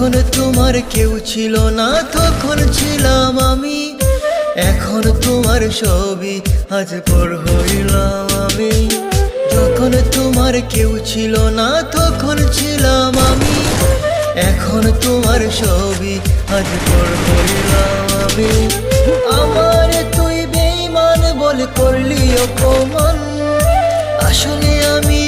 যখন তোমার কেউ ছিল না তখন ছিলাম আমি, এখন তোমার ছবি আজ পর হইলাম আমি। যখন তোমার কেউ ছিল না তখন ছিলাম আমি, এখন তোমার ছবি আজ পর হইলাম আমি। আমার তুই বেঈমান বলে করলি অপমান, আসলে আমি